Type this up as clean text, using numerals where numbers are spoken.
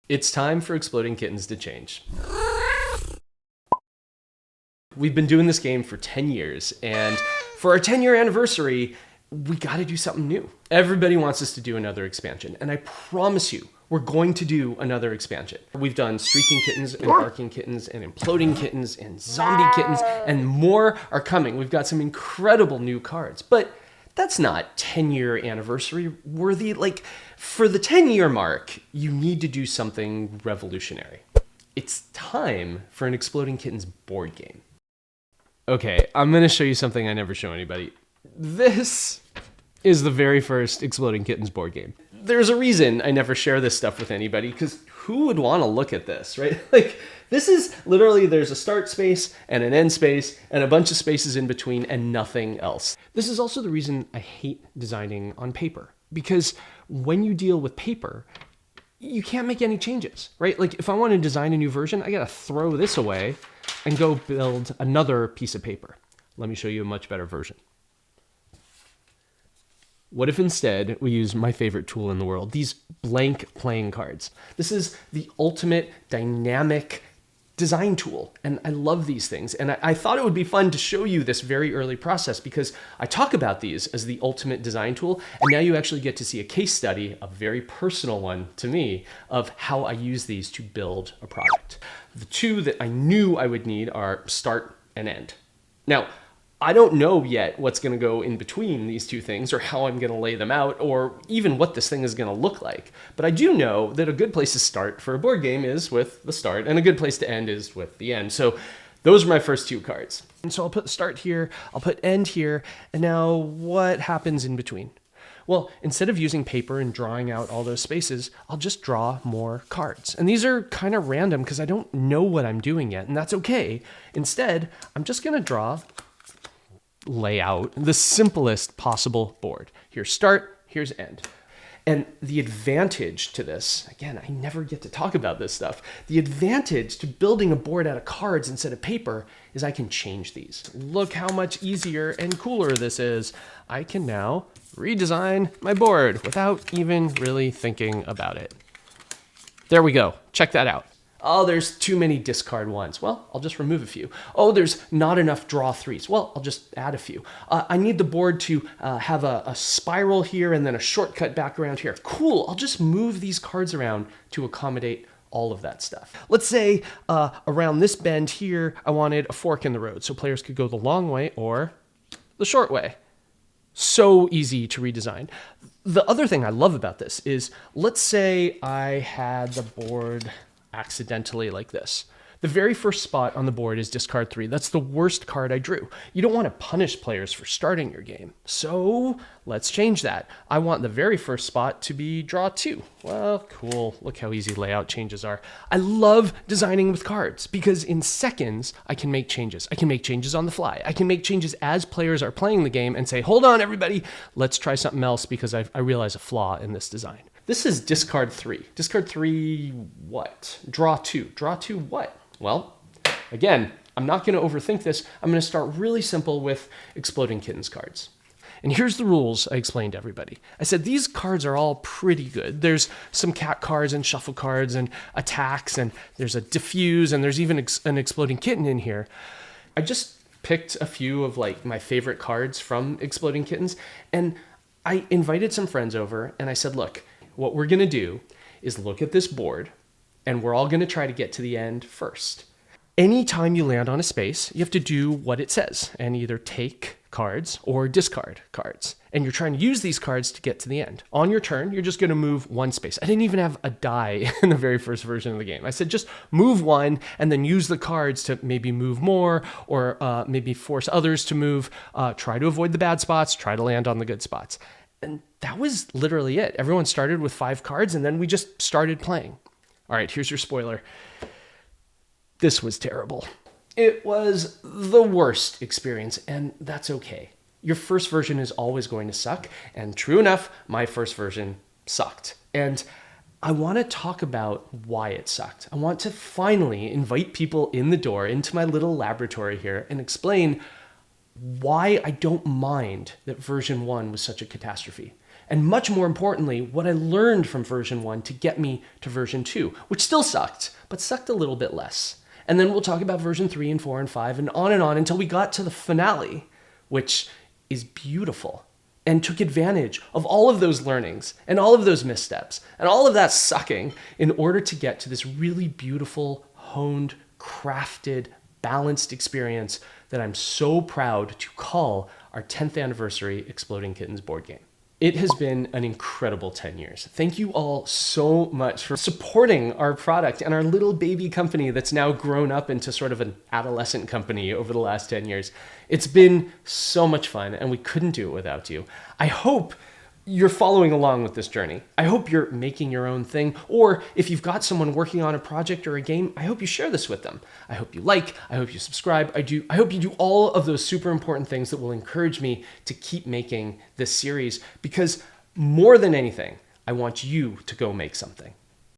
It's time for Exploding Kittens to change. We've been doing this game for 10 years, and for our 10-year anniversary, we gotta do something new. Everybody wants us to do another expansion, and I promise you, we're going to do another expansion. We've done Streaking Kittens and Barking Kittens and Imploding Kittens and Zombie Kittens, and more are coming. We've got some incredible new cards, but that's not 10-year anniversary worthy. Like, for the 10-year mark, you need to do something revolutionary. It's time for an Exploding Kittens board game. Okay, I'm gonna show you something I never show anybody. This is the very first Exploding Kittens board game. There's a reason I never share this stuff with anybody, because who would want to look at this, right? Like, this is literally, there's a start space and an end space and a bunch of spaces in between and nothing else. This is also the reason I hate designing on paper, because when you deal with paper, you can't make any changes, right? Like, if I want to design a new version, I gotta throw this away and go build another piece of paper. Let me show you a much better version. What if instead we use my favorite tool in the world, these blank playing cards? This is the ultimate dynamic design tool, and I love these things. And I thought it would be fun to show you this very early process, because I talk about these as the ultimate design tool, and now you actually get to see a case study, a very personal one to me, of how I use these to build a product. The two that I knew I would need are start and end. Now, I don't know yet what's going to go in between these two things, or how I'm going to lay them out, or even what this thing is going to look like. But I do know that a good place to start for a board game is with the start, and a good place to end is with the end. So those are my first two cards. And so I'll put start here, I'll put end here, and now what happens in between? Well, instead of using paper and drawing out all those spaces, I'll just draw more cards. And these are kind of random because I don't know what I'm doing yet, and that's okay. Instead, I'm just going to draw, lay out the simplest possible board. Here's start, here's end. And the advantage to this, again, I never get to talk about this stuff. The advantage to building a board out of cards instead of paper is I can change these. Look how much easier and cooler this is. I can now redesign my board without even really thinking about it. There we go. Check that out. Oh, there's too many discard ones. Well, I'll just remove a few. Oh, there's not enough draw threes. Well, I'll just add a few. I need the board to have a spiral here and then a shortcut back around here. Cool, I'll just move these cards around to accommodate all of that stuff. Let's say around this bend here, I wanted a fork in the road so players could go the long way or the short way. So easy to redesign. The other thing I love about this is, let's say I had the board accidentally like this. The very first spot on the board is discard 3. That's the worst card I drew. You don't want to punish players for starting your game. So let's change that. I want the very first spot to be draw 2. Well, cool. Look how easy layout changes are. I love designing with cards because in seconds, I can make changes. I can make changes on the fly. I can make changes as players are playing the game and say, hold on, everybody, let's try something else because I realize a flaw in this design. This is discard 3. Discard 3 what? Draw 2. Draw 2 what? Well, again, I'm not going to overthink this. I'm going to start really simple with Exploding Kittens cards. And here's the rules I explained to everybody. I said these cards are all pretty good. There's some cat cards and shuffle cards and attacks, and there's a diffuse, and there's even an exploding kitten in here. I just picked a few of like my favorite cards from Exploding Kittens, and I invited some friends over, and I said, look, what we're going to do is look at this board, and we're all going to try to get to the end first. Anytime you land on a space, you have to do what it says and either take cards or discard cards. And you're trying to use these cards to get to the end. On your turn, you're just going to move one space. I didn't even have a die in the very first version of the game. I said just move one and then use the cards to maybe move more or maybe force others to move. Try to avoid the bad spots, try to land on the good spots. And that was literally it. Everyone started with 5 cards and then we just started playing. All right, here's your spoiler. This was terrible. It was the worst experience, and that's okay. Your first version is always going to suck, and true enough, my first version sucked. And I want to talk about why it sucked. I want to finally invite people in the door into my little laboratory here and explain why I don't mind that version 1 was such a catastrophe. And much more importantly, what I learned from version 1 to get me to version 2, which still sucked, but sucked a little bit less. And then we'll talk about version 3 and 4 and 5 and on until we got to the finale, which is beautiful and took advantage of all of those learnings and all of those missteps and all of that sucking in order to get to this really beautiful, honed, crafted, balanced experience that I'm so proud to call our 10th anniversary Exploding Kittens board game. It has been an incredible 10 years. Thank you all so much for supporting our product and our little baby company that's now grown up into sort of an adolescent company over the last 10 years. It's been so much fun, and we couldn't do it without you. I hope you're following along with this journey. I hope you're making your own thing, or if you've got someone working on a project or a game, I hope you share this with them. I hope you like, I hope you subscribe, I hope you do all of those super important things that will encourage me to keep making this series, because more than anything, I want you to go make something.